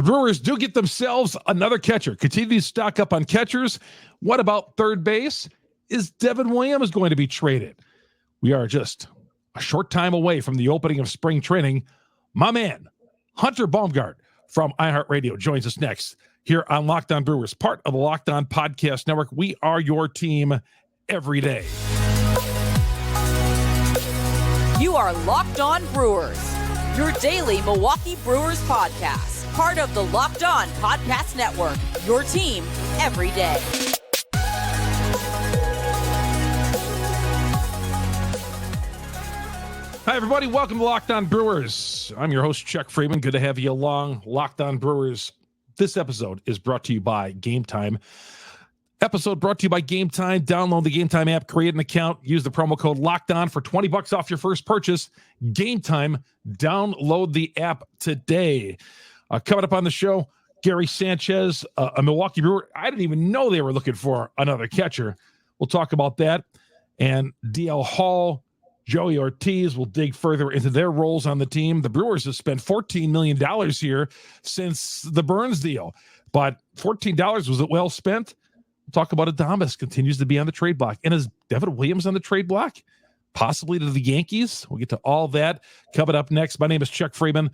Brewers do get themselves another catcher. Continue to stock up on catchers. What about third base? Is Devin Williams going to be traded? We are just a short time away from the opening of spring training. My man, Hunter Baumgardt from iHeartRadio joins us next here on Locked On Brewers, part of the Locked On Podcast Network. We are your team every day. You are Locked On Brewers, your daily Milwaukee Brewers podcast, part of the Locked On Podcast Network, your team every day. Hi, everybody. Welcome to Locked On Brewers. I'm your host, Chuck Freeman. Good to have you along. Locked On Brewers. This episode is brought to you by Gametime. Episode brought to you by Gametime. Download the Gametime app, create an account, use the promo code LOCKEDON for $20 off your first purchase. Gametime. Download the app today. Coming up on the show, Gary Sanchez, a Milwaukee Brewer. I didn't even know they were looking for another catcher. We'll talk about that. And DL Hall, Joey Ortiz will dig further into their roles on the team. The Brewers have spent $14 million here since the Burnes deal, but $14, was it well spent? We'll talk about Adames continues to be on the trade block. And is Devin Williams on the trade block? Possibly to the Yankees. We'll get to all that coming up next. My name is Chuck Freeman,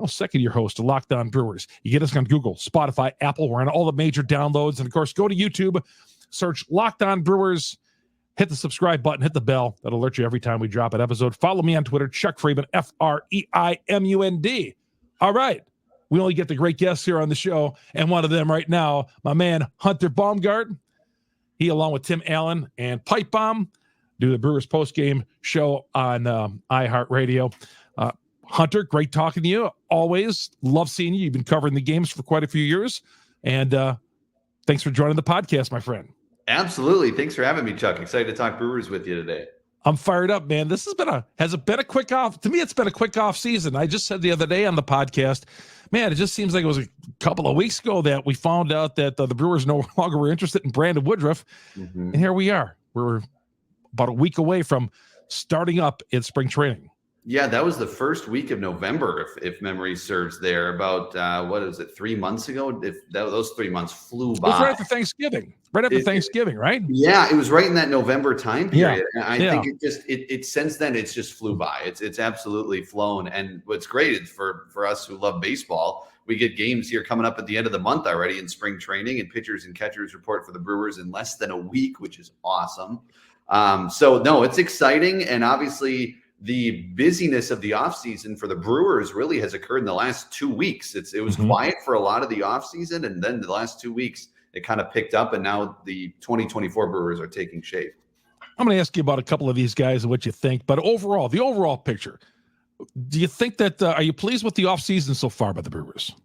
second year host of Locked On Brewers. You get us on Google, Spotify, Apple. We're on all the major downloads. And of course, go to YouTube, search Locked On Brewers. Hit the subscribe button, hit the bell. That'll alert you every time we drop an episode. Follow me on Twitter, Chuck Freeman, Freimund. All right. We only get the great guests here on the show, and one of them right now, my man, Hunter Baumgardt. He, along with Tim Allen and Pipe Bomb, do the Brewers postgame show on iHeartRadio. Hunter, great talking to you. Always love seeing you. You've been covering the games for quite a few years, and thanks for joining the podcast, my friend. Absolutely. Thanks for having me, Chuck. Excited to talk Brewers with you today. I'm fired up, man. Has it been a quick off? To me, it's been a quick off season. I just said the other day on the podcast, man, it just seems like it was a couple of weeks ago that we found out that the Brewers no longer were interested in Brandon Woodruff. Mm-hmm. And here we are. We're about a week away from starting up in spring training. Yeah, that was the first week of November, if memory serves there. About, 3 months ago? Those 3 months flew by. It was right after Thanksgiving. Thanksgiving, right? Yeah, it was right in that November time period. Yeah. And I think it since then, it's just flew by. It's absolutely flown. And what's great is for us who love baseball, we get games here coming up at the end of the month already in spring training, and pitchers and catchers report for the Brewers in less than a week, which is awesome. No, it's exciting. And obviously, the busyness of the offseason for the Brewers really has occurred in the last 2 weeks. It was quiet for a lot of the offseason, and then the last 2 weeks it kind of picked up, and now the 2024 Brewers are taking shape. I'm going to ask you about a couple of these guys and what you think, but overall, the overall picture, do you think that are you pleased with the offseason so far by the Brewers?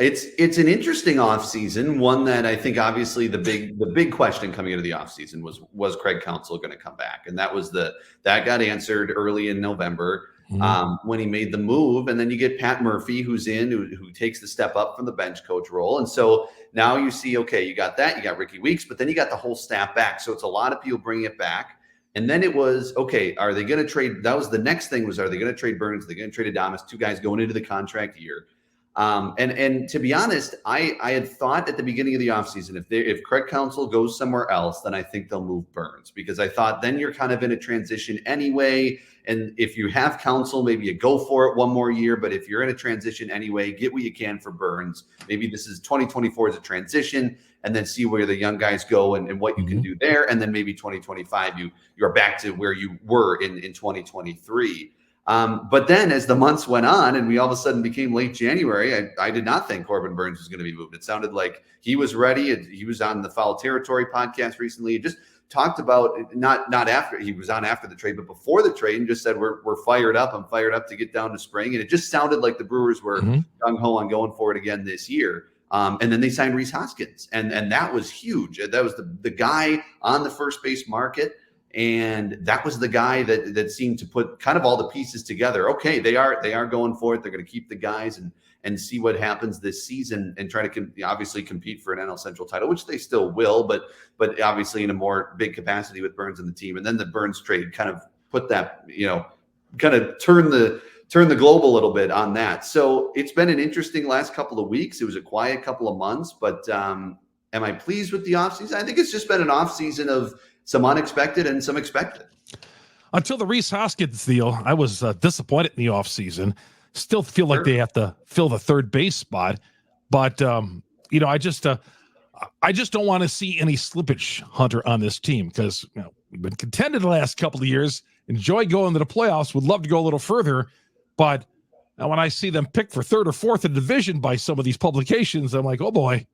It's an interesting offseason, one that I think obviously the big question coming into the offseason was Craig Counsell going to come back? And that got answered early in November when he made the move. And then you get Pat Murphy, who's who takes the step up from the bench coach role. And so now you see, okay, you got that, you got Ricky Weeks, but then you got the whole staff back. So it's a lot of people bringing it back. And then it was, okay, are they going to trade? That was the next thing are they going to trade Burnes? Are they going to trade Adames? Two guys going into the contract year. And to be honest, I had thought at the beginning of the offseason, if Craig Counsell goes somewhere else, then I think they'll move Burnes, because I thought then you're kind of in a transition anyway. And if you have Counsell, maybe you go for it one more year. But if you're in a transition anyway, get what you can for Burnes. Maybe this is 2024 as a transition, and then see where the young guys go and what you can do there. And then maybe 2025, you're back to where you were in 2023. But then as the months went on and we all of a sudden became late January, I did not think Corbin Burnes was going to be moved. It sounded like he was ready. He was on the Foul Territory podcast recently. He just talked about not after he was on after the trade, but before the trade, and just said, we're fired up. I'm fired up to get down to spring. And it just sounded like the Brewers were gung-ho on going for it again this year. And then they signed Rhys Hoskins, and that was huge. That was the guy on the first base market. And that was the guy that seemed to put kind of all the pieces together. Okay, they are going for it. They're going to keep the guys and see what happens this season and try to obviously compete for an NL Central title, which they still will, but obviously in a more big capacity with Burnes and the team. And then the Burnes trade kind of put that, kind of turn the turn the globe a little bit on that. So it's been an interesting last couple of weeks. It was a quiet couple of months, but am I pleased with the offseason? I think it's just been an offseason of some unexpected and some expected. Until the Rhys Hoskins deal, I was disappointed in the offseason. Still feel like they have to fill the third base spot. But, I just don't want to see any slippage, Hunter, on this team because we've been contended the last couple of years. Enjoy going to the playoffs. Would love to go a little further. But when I see them pick for third or fourth in the division by some of these publications, I'm like, oh, boy.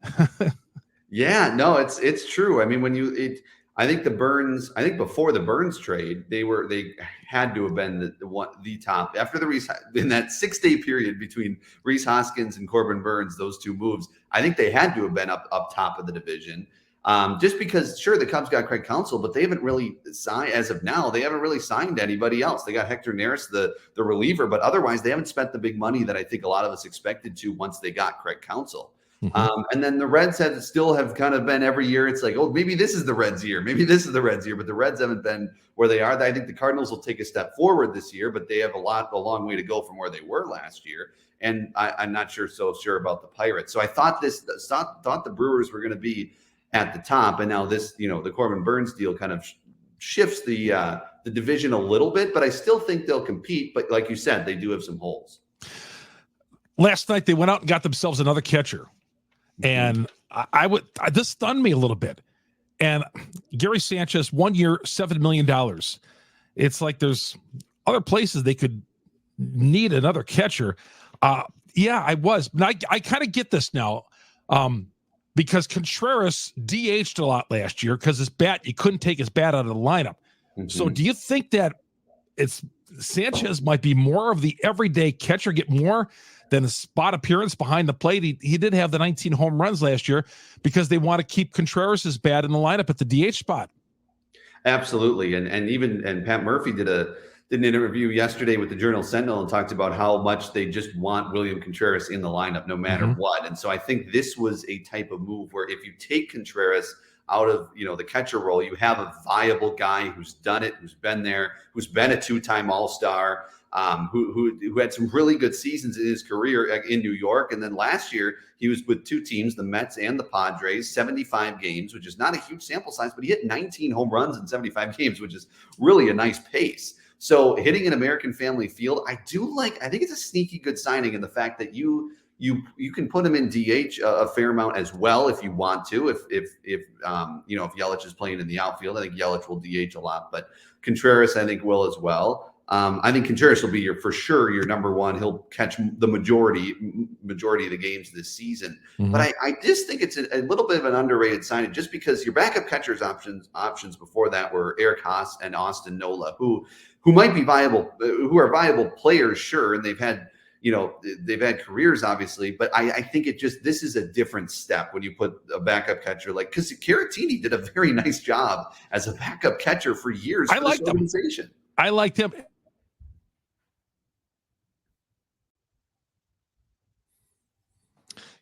Yeah, no, it's true. I mean, I think before the Burnes trade, they had to have been the top after the Rhys in that 6-day period between Rhys Hoskins and Corbin Burnes, those two moves. I think they had to have been up top of the division. Just because, sure, the Cubs got Craig Counsell, but they haven't really signed as of now. They haven't really signed anybody else. They got Hector Neris, the reliever, but otherwise they haven't spent the big money that I think a lot of us expected to once they got Craig Counsell. Mm-hmm. And then the Reds have kind of been every year. It's like, oh, maybe this is the Reds' year. Maybe this is the Reds' year, but the Reds haven't been where they are. I think the Cardinals will take a step forward this year, but they have a long way to go from where they were last year. And I'm not sure about the Pirates. So I thought the Brewers were going to be at the top, and now this, the Corbin Burnes deal kind of shifts the division a little bit, but I still think they'll compete. But like you said, they do have some holes. Last night they went out and got themselves another catcher, and this stunned me a little bit. And Gary Sanchez, 1 year, $7 million. It's like there's other places they could need another catcher. Yeah, I was. But I kind of get this now. Because Contreras DH'd a lot last year because you couldn't take his bat out of the lineup. Mm-hmm. So do you think that Sanchez might be more of the everyday catcher, get more than a spot appearance behind the plate? He did have the 19 home runs last year because they want to keep Contreras' bat in the lineup at the DH spot. Absolutely. And Pat Murphy did an interview yesterday with the Journal Sentinel and talked about how much they just want William Contreras in the lineup no matter what. And so I think this was a type of move where if you take Contreras out of the catcher role, you have a viable guy who's done it, who's been there, who's been a 2-time All-Star, who had some really good seasons in his career in New York. And then last year he was with two teams, the Mets and the Padres, 75 games, which is not a huge sample size, but he hit 19 home runs in 75 games, which is really a nice pace. So hitting an American Family Field, I think it's a sneaky good signing in the fact that you can put him in DH a fair amount as well if you want to. If Yelich is playing in the outfield, I think Yelich will DH a lot, but Contreras I think will as well. I think Contreras will be for sure your number one. He'll catch the majority of the games this season. Mm-hmm. But I just think it's a little bit of an underrated signing just because your backup catchers options before that were Eric Haas and Austin Nola, who might be viable, who are viable players, sure, and they've had careers, obviously, but I think this is a different step when you put a backup catcher because Caratini did a very nice job as a backup catcher for years. I liked him. I liked him.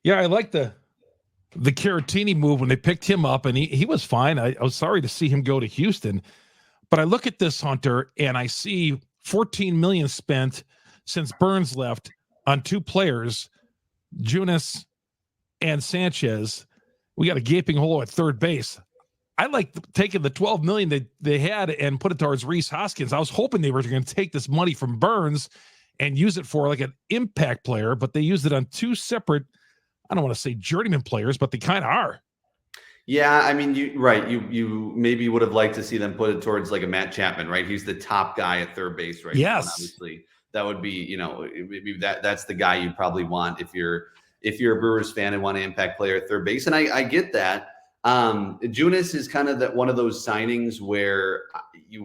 Yeah, I like the Caratini move when they picked him up, and he was fine. I was sorry to see him go to Houston. But I look at this, Hunter, and I see $14 million spent since Burnes left on two players, Junis and Sanchez. We got a gaping hole at third base. I like taking the $12 million they had and put it towards Rhys Hoskins. I was hoping they were going to take this money from Burnes and use it for like an impact player, but they used it on two separate, I don't want to say journeyman players, but they kind of are. Yeah, I mean, you maybe would have liked to see them put it towards like a Matt Chapman, right? He's the top guy at third base right now. Obviously, that would be, maybe that's the guy you probably want if you're a Brewers fan and want an impact player at third base. And I get that. Junis is kind of one of those signings where you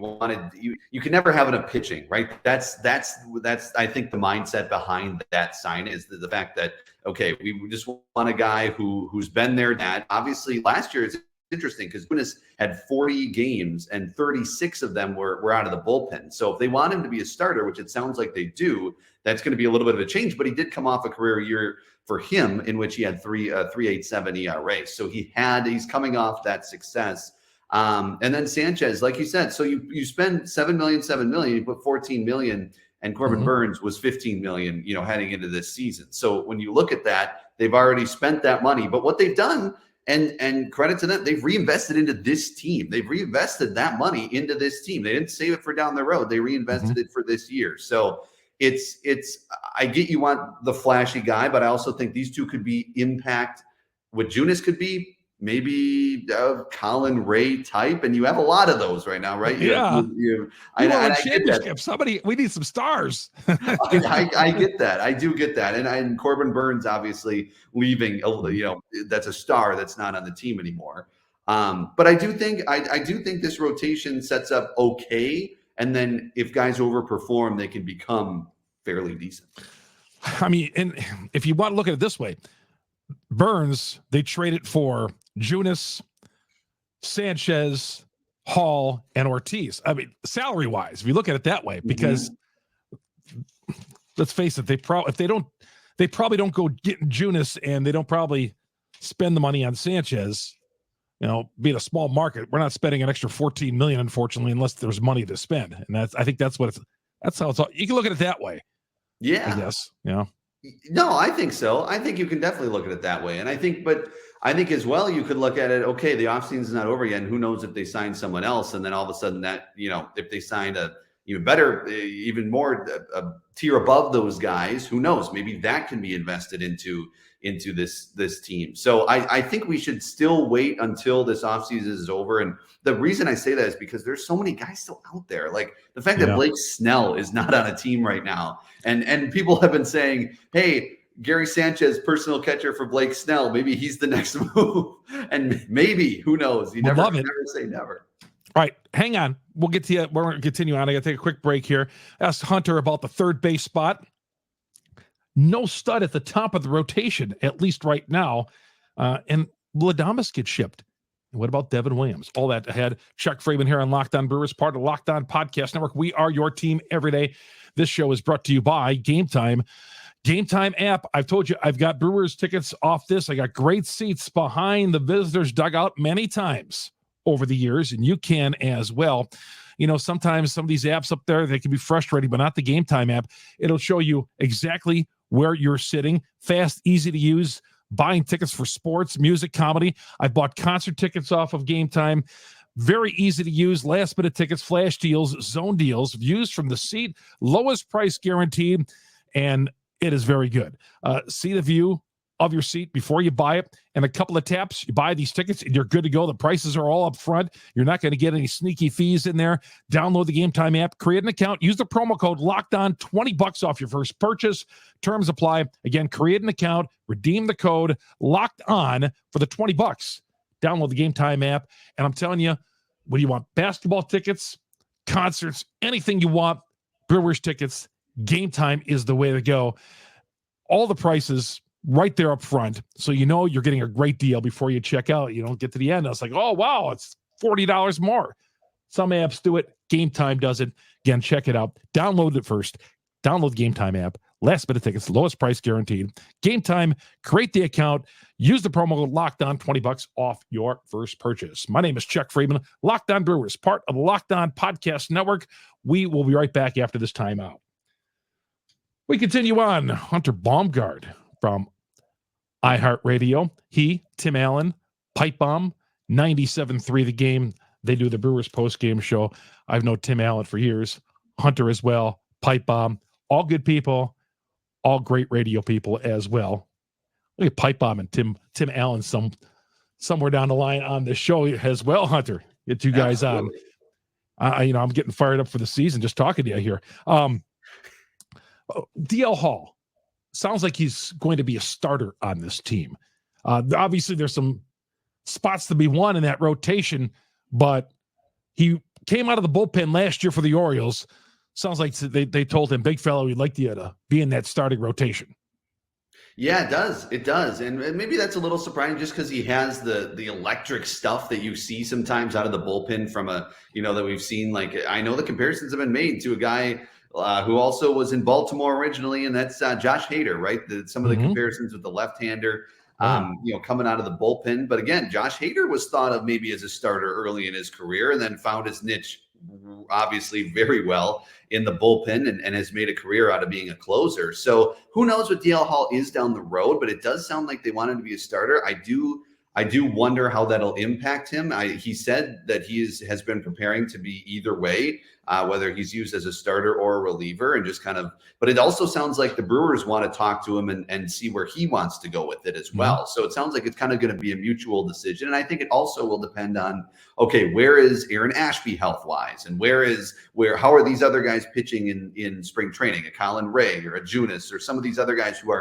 can never have enough pitching, right? That's I think the mindset behind that sign is the fact that, okay, we just want a guy who's been there. That obviously last year is interesting because Junis had 40 games and 36 of them were out of the bullpen. So if they want him to be a starter, which it sounds like they do, that's going to be a little bit of a change. But he did come off a career year for him in which he had 3.87 ERA. So he's coming off that success. And then Sanchez, like you said, so you spend $7 million, you put $14 million, and Corbin Burnes was $15 million, heading into this season. So when you look at that, they've already spent that money. But what they've done, and credit to them, they've reinvested into this team. They've reinvested that money into this team. They didn't save it for down the road. They reinvested it for this year. So it's I get you want the flashy guy, but I also think these two could be impact. What Junis could be, maybe Colin Ray type, and you have a lot of those right now, right? Yeah. I get that. Somebody, we need some stars. I get that. I do get that. And Corbin Burnes obviously leaving, that's a star that's not on the team anymore. But I do think this rotation sets up okay. And then if guys overperform, they can become fairly decent. I mean, and if you want to look at it this way, Burnes, they traded for Junis, Sanchez, Hall, and Ortiz. I mean, salary-wise, if you look at it that way, because let's face it, they probably don't go getting Junis, and they don't probably spend the money on Sanchez. Being a small market, we're not spending an extra $14 million, unfortunately, unless there's money to spend. And I think that's how it's all. You can look at it that way. Yeah, I guess. No, I think so. I think you can definitely look at it that way. And I think as well, you could look at it, okay, the offseason is not over yet. And who knows if they sign someone else. And then all of a sudden that, if they signed a even better, even more a tier above those guys, who knows, maybe that can be invested into this team. So I think we should still wait until this offseason is over. And the reason I say that is because there's so many guys still out there. Like the fact that Blake Snell is not on a team right now. And people have been saying, hey, Gary Sanchez, personal catcher for Blake Snell, maybe he's the next move. And maybe, who knows? You never say never. All right, hang on. We'll get to you. We're going to continue on. I got to take a quick break here. Asked Hunter about the third base spot. No stud at the top of the rotation, at least right now. And Ladamas gets shipped. And what about Devin Williams? All that ahead. Chuck Freeman here on Locked On Brewers, part of the Locked On Podcast Network. We are your team every day. This show is brought to you by Gametime. Gametime app. I've told you, I've got Brewers tickets off this. I got great seats behind the visitors' dugout many times over the years, and you can as well. Sometimes some of these apps up there, they can be frustrating, but not the Gametime app. It'll show you exactly where you're sitting. Fast, easy to use. Buying tickets for sports, music, comedy. I bought concert tickets off of Gametime. Very easy to use. Last minute tickets, flash deals, zone deals, views from the seat, lowest price guaranteed, and it is very good. See the view of your seat before you buy it, and a couple of taps, you buy these tickets, and you're good to go. The prices are all up front. You're not going to get any sneaky fees in there. Download the Gametime app, create an account, use the promo code LOCKEDON, $20 off your first purchase. Terms apply. Again, create an account, redeem the code LOCKED ON for the $20. Download the Gametime app, and I'm telling you, what do you want? Basketball tickets, concerts, anything you want, Brewers tickets, Gametime is the way to go. All the prices right there up front, so you're getting a great deal before you check out. You don't get to the end, it's like, oh wow, it's $40 more. Some apps do it, Gametime does it. Again, check it out. Download it first. Download the Gametime app. Last minute tickets, lowest price guaranteed. Gametime, create the account, use the promo code LOCKEDON, $20 off your first purchase. My name is Chuck Freeman, Locked On Brewers, part of the Locked On Podcast Network. We will be right back after this timeout. We continue on. Hunter Baumgardt from iHeartRadio. He, Tim Allen, Pipe Bomb, 97.3 The Game. They do the Brewers post-game show. I've known Tim Allen for years. Hunter as well. Pipe Bomb. All good people. All great radio people as well. Look at Pipe Bomb and Tim Allen somewhere down the line on this show as well, Hunter. Get you guys Absolutely. on. I'm getting fired up for the season just talking to you here. DL Hall. Sounds like he's going to be a starter on this team. Obviously, there's some spots to be won in that rotation, but he came out of the bullpen last year for the Orioles. Sounds like they told him, big fellow, we'd like you to be in that starting rotation. Yeah, it does. It does. And maybe that's a little surprising just because he has the electric stuff that you see sometimes out of the bullpen from that we've seen. Like, I know the comparisons have been made to a guy who also was in Baltimore originally, and that's Josh Hader, right? Some of the comparisons with the left-hander, coming out of the bullpen. But again, Josh Hader was thought of maybe as a starter early in his career and then found his niche obviously very well in the bullpen and has made a career out of being a closer. So who knows what DL Hall is down the road, but it does sound like they want him to be a starter. I do wonder how that'll impact him. He said that he has been preparing to be either way, whether he's used as a starter or a reliever, and just kind of. But it also sounds like the Brewers want to talk to him and see where he wants to go with it as well. Mm-hmm. So it sounds like it's kind of going to be a mutual decision, and I think it also will depend on where is Aaron Ashby health wise, and how are these other guys pitching in spring training? A Colin Ray or a Junis or some of these other guys who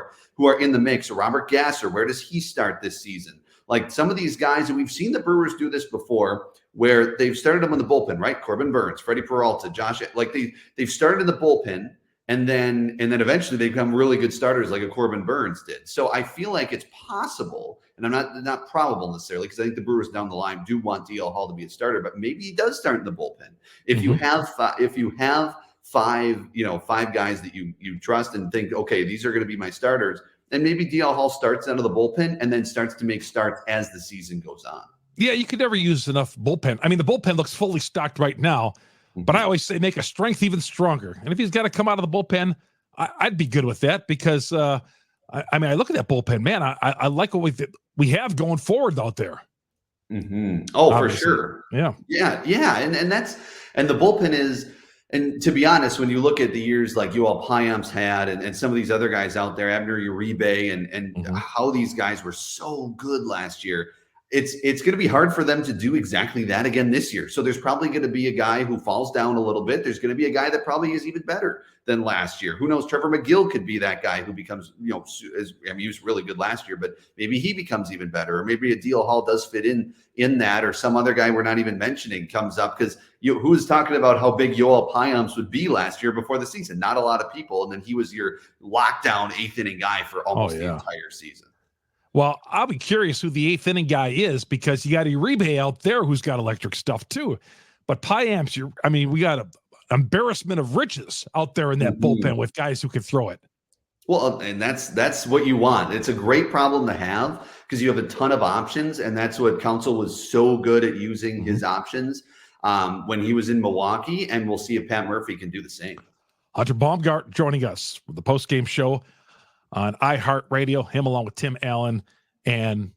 are in the mix, or Robert Gasser, where does he start this season? Like some of these guys, and we've seen the Brewers do this before, where they've started them in the bullpen, right? Corbin Burnes, Freddie Peralta, Josh, like they've started in the bullpen, and then eventually they become really good starters, like a Corbin Burnes did. So I feel like it's possible, and I'm not probable necessarily, because I think the Brewers down the line do want DL Hall to be a starter, but maybe he does start in the bullpen. If you have five guys that you trust and think, okay, these are going to be my starters, then maybe DL Hall starts out of the bullpen and then starts to make starts as the season goes on. Yeah, you could never use enough bullpen. I mean, the bullpen looks fully stocked right now, but I always say make a strength even stronger. And if he's got to come out of the bullpen, I'd be good with that, because I look at that bullpen, man. I like what we have going forward out there. Mm-hmm. Oh, obviously. For sure. Yeah. And the bullpen is. And to be honest, when you look at the years like Yoel Payamps had and some of these other guys out there, Abner Uribe, and how these guys were so good last year, it's going to be hard for them to do exactly that again this year. So there's probably going to be a guy who falls down a little bit. There's going to be a guy that probably is even better than last year. Who knows? Trevor McGill could be that guy who becomes, he was really good last year, but maybe he becomes even better. Or maybe a DL Hall does fit in that, or some other guy we're not even mentioning comes up, because who was talking about how big Yoel Payamps would be last year before the season? Not a lot of people. And then he was your lockdown 8th inning guy for almost the entire season. Well, I'll be curious who the 8th inning guy is, because you got Uribe out there who's got electric stuff too. But Payamps, we got an embarrassment of riches out there in that bullpen with guys who can throw it. Well, and that's what you want. It's a great problem to have, because you have a ton of options, and that's what Counsell was so good at, using his options when he was in Milwaukee, and we'll see if Pat Murphy can do the same. Hunter Baumgardt joining us for the post-game show on iHeartRadio. Him along with Tim Allen and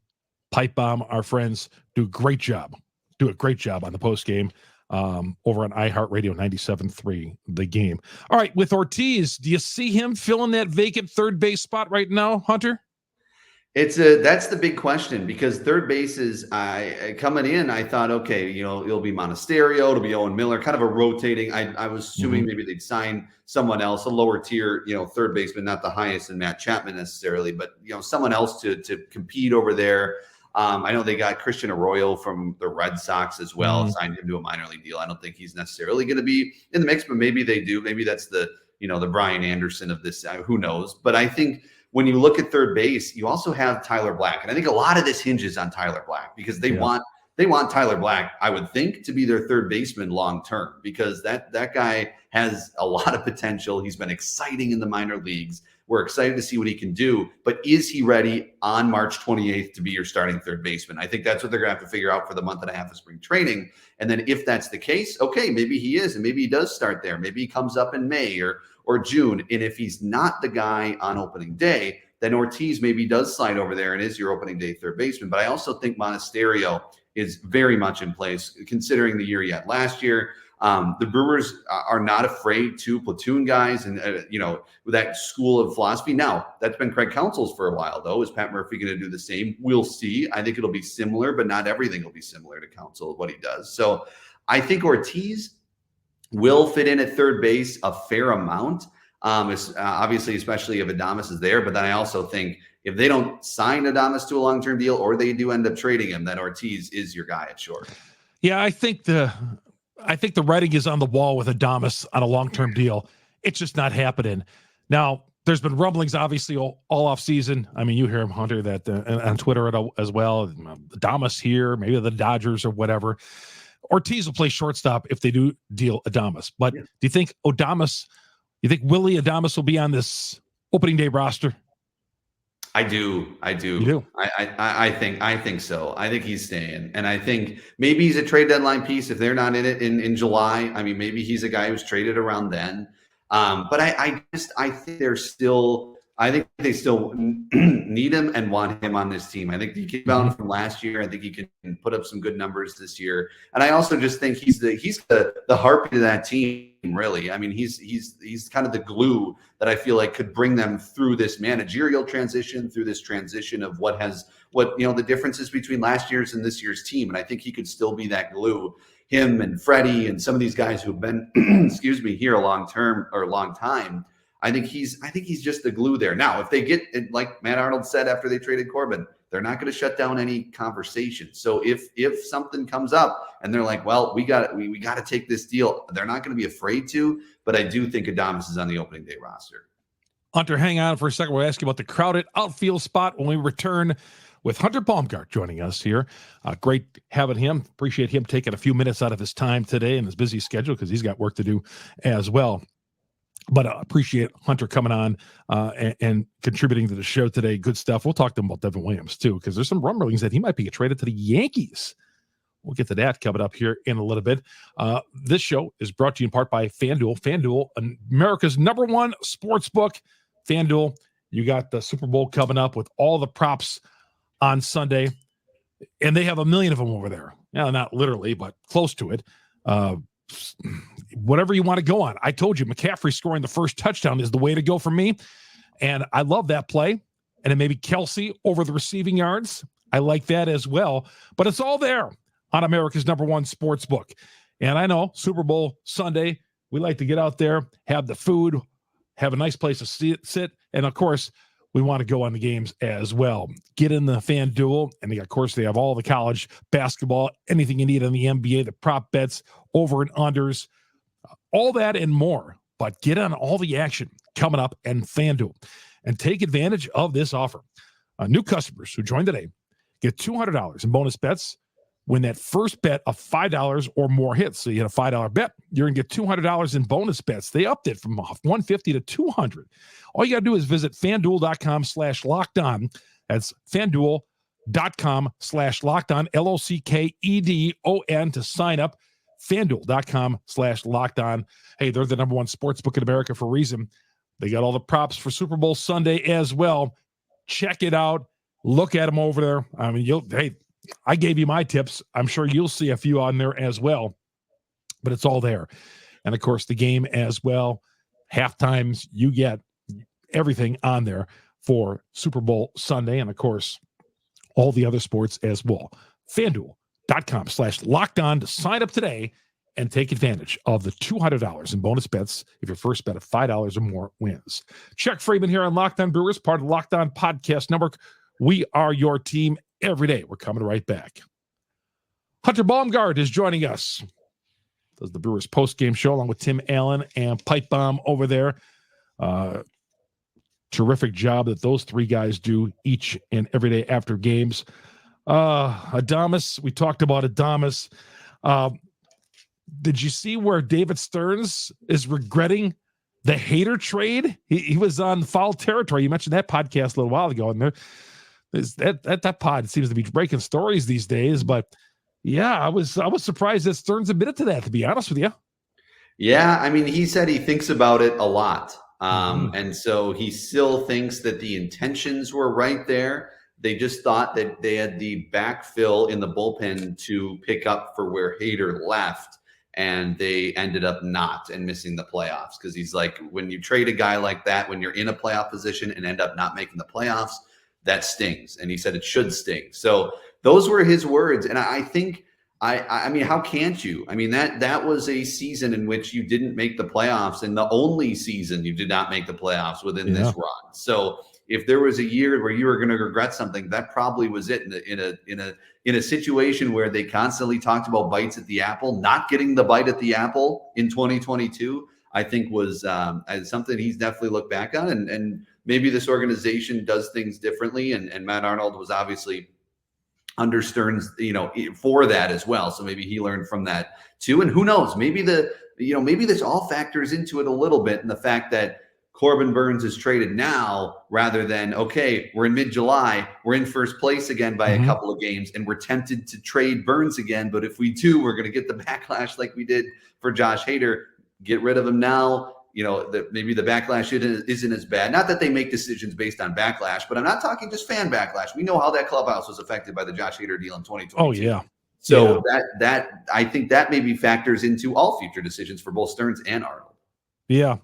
Pipe Bomb, our friends, do a great job on the post-game over on iHeartRadio 97.3 The Game. All right, with Ortiz, do you see him filling that vacant third base spot right now, Hunter? That's the big question, because third base is coming in. I thought, okay, it'll be Monasterio, it'll be Owen Miller, kind of a rotating. I was assuming maybe they'd sign someone else, a lower tier, third baseman, not the highest in Matt Chapman necessarily, but someone else to compete over there. I know they got Christian Arroyo from the Red Sox as well, signed him to a minor league deal. I don't think he's necessarily going to be in the mix, but maybe they do. Maybe that's the Brian Anderson of this. Who knows? But I think when you look at third base, you also have Tyler Black. And I think a lot of this hinges on Tyler Black, because they want Tyler Black, I would think, to be their third baseman long-term, because that guy has a lot of potential. He's been exciting in the minor leagues. We're excited to see what he can do, but is he ready on March 28th to be your starting third baseman? I think that's what they're going to have to figure out for the month and a half of spring training. And then if that's the case, okay, maybe he is, and maybe he does start there. Maybe he comes up in May or June. And if he's not the guy on opening day, then Ortiz maybe does slide over there and is your opening day third baseman. But I also think Monasterio is very much in place, considering the year he had last year. The Brewers are not afraid to platoon guys and, with that school of philosophy. Now, that's been Craig Counsell's for a while, though. Is Pat Murphy going to do the same? We'll see. I think it'll be similar, but not everything will be similar to Counsell, what he does. So I think Ortiz will fit in at third base a fair amount. Obviously, especially if Adames is there. But then I also think if they don't sign Adames to a long-term deal, or they do end up trading him, then Ortiz is your guy at short. Yeah, I think the writing is on the wall with Adames on a long-term deal. It's just not happening. Now, there's been rumblings, obviously, all off season. I mean, you hear him, Hunter, that on Twitter as well. Adames here, maybe the Dodgers or whatever. Ortiz will play shortstop if they do deal Adames. But do you think Willie Adames will be on this opening day roster? I do. You do? I think so. I think he's staying. And I think maybe he's a trade deadline piece if they're not in it in July. I mean, maybe he's a guy who's traded around then. But I think I think they still need him and want him on this team. I think he came out from last year. I think he can put up some good numbers this year. And I also just think he's the heartbeat of that team, really. I mean, he's kind of the glue that I feel like could bring them through this managerial transition, through this transition of what the differences between last year's and this year's team. And I think he could still be that glue. Him and Freddie and some of these guys who've been, here a long time. I think he's just the glue there. Now, if they get, like Matt Arnold said after they traded Corbin, they're not going to shut down any conversation. So if something comes up and they're like, well, we got to take this deal, they're not going to be afraid to. But I do think Adames is on the opening day roster. Hunter, hang on for a second. We'll ask you about the crowded outfield spot when we return with Hunter Baumgardt joining us here. Great having him. Appreciate him taking a few minutes out of his time today in his busy schedule because he's got work to do as well. But appreciate Hunter coming on and contributing to the show today. Good stuff. We'll talk to him about Devin Williams, too, because there's some rumblings that he might be traded to the Yankees. We'll get to that coming up here in a little bit. This show is brought to you in part by FanDuel. FanDuel, America's #1 sports book. FanDuel, you got the Super Bowl coming up with all the props on Sunday, and they have 1 million of them over there. Now, not literally, but close to it. Whatever you want to go on. I told you McCaffrey scoring the first touchdown is the way to go for me. And I love that play. And then maybe Kelsey over the receiving yards. I like that as well. But it's all there on America's #1 sports book. And I know Super Bowl Sunday, we like to get out there, have the food, have a nice place to sit. And of course, we want to go on the games as well. Get in the FanDuel, and of course, they have all the college basketball, anything you need on the NBA, the prop bets, over and unders, all that and more. But get on all the action coming up and FanDuel, and take advantage of this offer. New customers who join today get $200 in bonus bets when that first bet of $5 or more hits. So you hit a $5 bet, you're going to get $200 in bonus bets. They upped it from $150 to $200. All you got to do is visit FanDuel.com/lockedon. That's FanDuel.com/lockedon, LOCKEDON to sign up. FanDuel.com/lockedon. Hey, they're the #1 sports book in America for a reason. They got all the props for Super Bowl Sunday as well. Check it out. Look at them over there. I mean, I gave you my tips. I'm sure you'll see a few on there as well, but it's all there. And of course, the game as well. Half times, you get everything on there for Super Bowl Sunday. And of course, all the other sports as well. FanDuel.com/lockedon to sign up today and take advantage of the $200 in bonus bets if your first bet of $5 or more wins. Chuck Freeman here on Locked On Brewers, part of the Locked On Podcast Network. We are your team every day. We're coming right back. Hunter Baumgardt is joining us. Does the Brewers post-game show along with Tim Allen and Pipe Bomb over there. Terrific job that those three guys do each and every day after games. Adames, we talked about Adames. Did you see where David Stearns is regretting the Hader trade? He was on foul territory. You mentioned that podcast a little while ago, and that pod seems to be breaking stories these days. But yeah, I was surprised that Stearns admitted to that, to be honest with you. Yeah, I mean, he said he thinks about it a lot. And so he still thinks that the intentions were right there. They just thought that they had the backfill in the bullpen to pick up for where Hader left, and they ended up not and missing the playoffs. Because he's like, when you trade a guy like that, when you're in a playoff position and end up not making the playoffs, that stings. And he said it should sting. So those were his words. And I think, I mean, how can't you? I mean, that was a season in which you didn't make the playoffs, and the only season you did not make the playoffs within this run. So if there was a year where you were going to regret something, that probably was it. In a situation where they constantly talked about bites at the apple, not getting the bite at the apple in 2022, I think was something he's definitely looked back on. And maybe this organization does things differently. And Matt Arnold was obviously under Stearns, for that as well. So maybe he learned from that too. And who knows, maybe this all factors into it a little bit. And the fact that Corbin Burnes is traded now rather than, okay, we're in mid-July, we're in first place again by a couple of games, and we're tempted to trade Burnes again. But if we do, we're going to get the backlash like we did for Josh Hader. Get rid of him now. Maybe the backlash isn't as bad. Not that they make decisions based on backlash, but I'm not talking just fan backlash. We know how that clubhouse was affected by the Josh Hader deal in 2022. Oh, yeah. So that I think that maybe factors into all future decisions for both Stearns and Arnold. Yeah.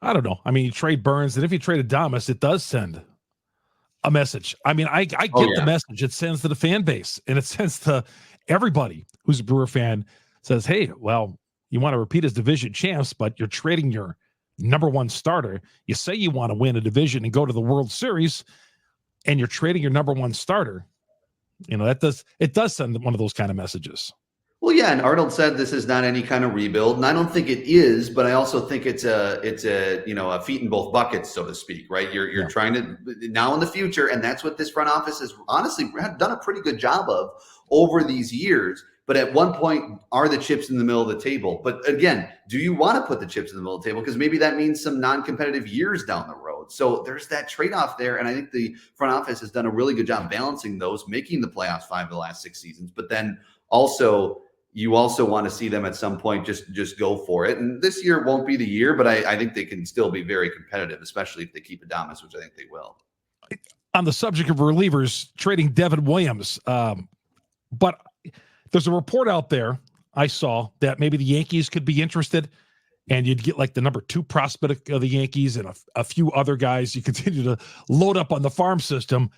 I don't know. I mean, you trade Burnes, and if you trade Adames, it does send a message. I mean, I get the message it sends to the fan base, and it sends to everybody who's a Brewer fan. Says, hey, well, you want to repeat as division champs, but you're trading your number one starter. You say you want to win a division and go to the World Series, and you're trading your number one starter. It does send one of those kind of messages. Well, yeah, and Arnold said this is not any kind of rebuild, and I don't think it is, but I also think it's a a feet in both buckets, so to speak, right? You're trying to now in the future, and that's what this front office has honestly done a pretty good job of over these years. But at one point, are the chips in the middle of the table? But again, do you want to put the chips in the middle of the table? Because maybe that means some non-competitive years down the road. So there's that trade-off there, and I think the front office has done a really good job balancing those, making the playoffs 5 of the last 6 seasons, but then you also want to see them at some point just go for it. And this year won't be the year, but I think they can still be very competitive, especially if they keep Adames, which I think they will. On the subject of relievers, trading Devin Williams, but there's a report out there I saw that maybe the Yankees could be interested, and you'd get like the number 2 prospect of the Yankees and a few other guys. You continue to load up on the farm system,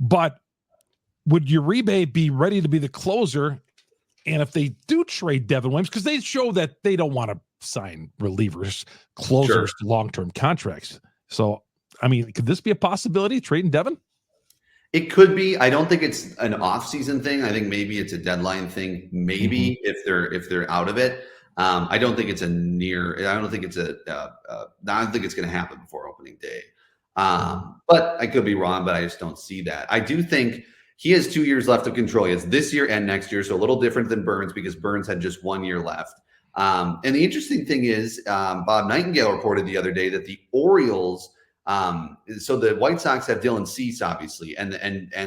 but would Uribe be ready to be the closer? And if they do trade Devin Williams, because they show that they don't want to sign relievers, closers to long-term contracts. So, I mean, could this be a possibility, trading Devin? It could be. I don't think it's an off-season thing. I think maybe it's a deadline thing. Maybe if they're out of it. I don't think it's I don't think it's going to happen before opening day. But I could be wrong, but I just don't see that. I do think he has 2 years left of control. He has this year and next year, so a little different than Burnes because Burnes had just 1 year left. And the interesting thing is, Bob Nightingale reported the other day that the Orioles, so the White Sox have Dylan Cease, obviously, and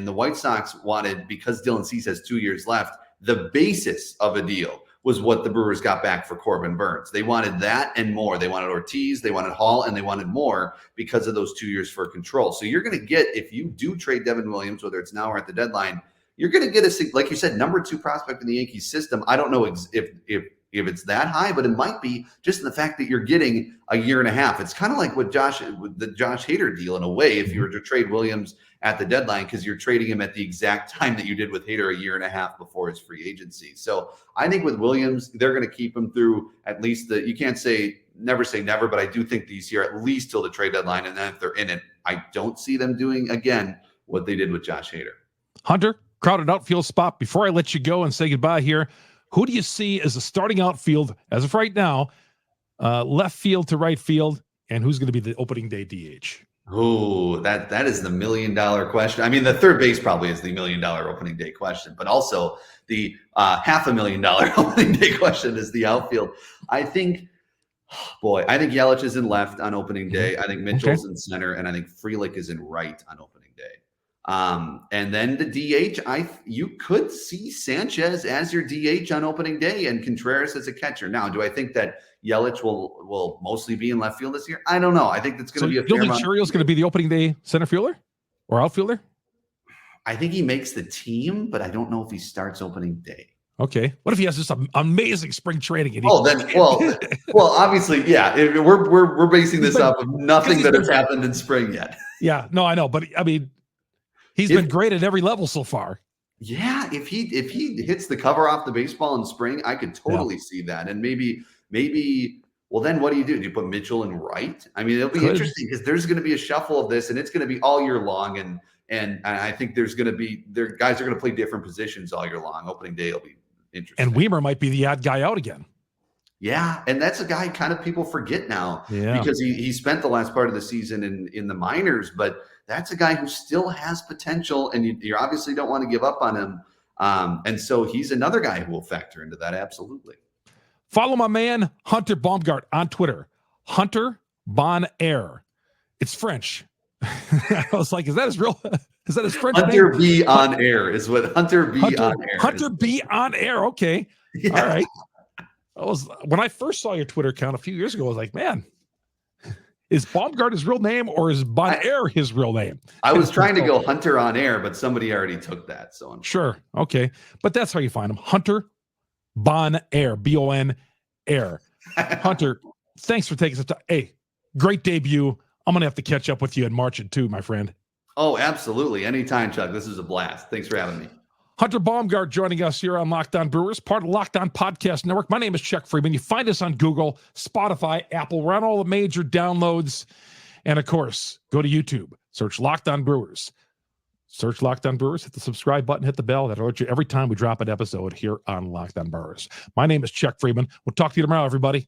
the White Sox wanted, because Dylan Cease has 2 years left, the basis of a deal was what the Brewers got back for Corbin Burnes. They wanted that and more. They wanted Ortiz, they wanted Hall, and they wanted more because of those 2 years for control. So you're going to get, if you do trade Devin Williams, whether it's now or at the deadline, you're going to get like you said, number 2 prospect in the Yankees system. I don't know if it's that high, but it might be just in the fact that you're getting a year and a half. It's kind of like with the Josh Hader deal in a way, if you were to trade Williams at the deadline, because you're trading him at the exact time that you did with Hader a year and a half before his free agency. So I think with Williams, they're going to keep him through at least you can't say never, but I do think these year at least till the trade deadline. And then if they're in it, I don't see them doing again what they did with Josh Hader. Hunter, crowded outfield spot. Before I let you go and say goodbye here, who do you see as a starting outfield as of right now, left field to right field, and who's going to be the opening day DH? Oh, that is the $1 million question. I mean, the third base probably is the $1 million opening day question, but also the $500,000 opening day question is the outfield. I think Yelich is in left on opening day. I think Mitchell's in center, and I think Frelick is in right on opening day. And then the DH, you could see Sanchez as your DH on opening day and Contreras as a catcher. Now, do I think that Yelich will mostly be in left field this year? I don't know. I think that's going to be a fair amount. You don't think Churrio's going to be the opening day center fielder or outfielder? I think he makes the team, but I don't know if he starts opening day. Okay. What if he has this amazing spring training? Well, obviously, yeah. We're basing this off of nothing that has happened in spring yet. Yeah, no, I know, but I mean, he's been great at every level so far. Yeah, if he hits the cover off the baseball in spring, I could totally see that. And maybe. Well, then what do? Do you put Mitchell in right? I mean, it'll be interesting because there's going to be a shuffle of this, and it's going to be all year long. And I think guys are going to play different positions all year long. Opening day will be interesting. And Weimer might be the odd guy out again. Yeah, and that's a guy kind of people forget now because he spent the last part of the season in the minors, but that's a guy who still has potential, and you obviously don't want to give up on him. And so he's another guy who will factor into that, absolutely. Follow my man, Hunter Baumgardt, on Twitter. Hunter Bonaire. It's French. I was like, is that his French Hunter name? B on air is what Hunter B on air. Hunter B on air. Okay. Yeah. All right. When I first saw your Twitter account a few years ago, I was like, man, is Baumgardt his real name or is Bonaire his real name? I was trying to go Hunter on air, but somebody already took that. So sure. Okay. But that's how you find him. Hunter Bonaire, B-O-N air. Hunter, thanks for taking some time. Hey, great debut. I'm going to have to catch up with you in March too, my friend. Oh, absolutely. Anytime, Chuck. This is a blast. Thanks for having me. Hunter Baumgardt joining us here on Locked On Brewers, part of the Locked On Podcast Network. My name is Chuck Freeman. You find us on Google, Spotify, Apple. We're on all the major downloads. And, of course, go to YouTube. Search Locked On Brewers. Search Locked On Brewers. Hit the subscribe button. Hit the bell. That'll alert you every time we drop an episode here on Locked On Brewers. My name is Chuck Freeman. We'll talk to you tomorrow, everybody.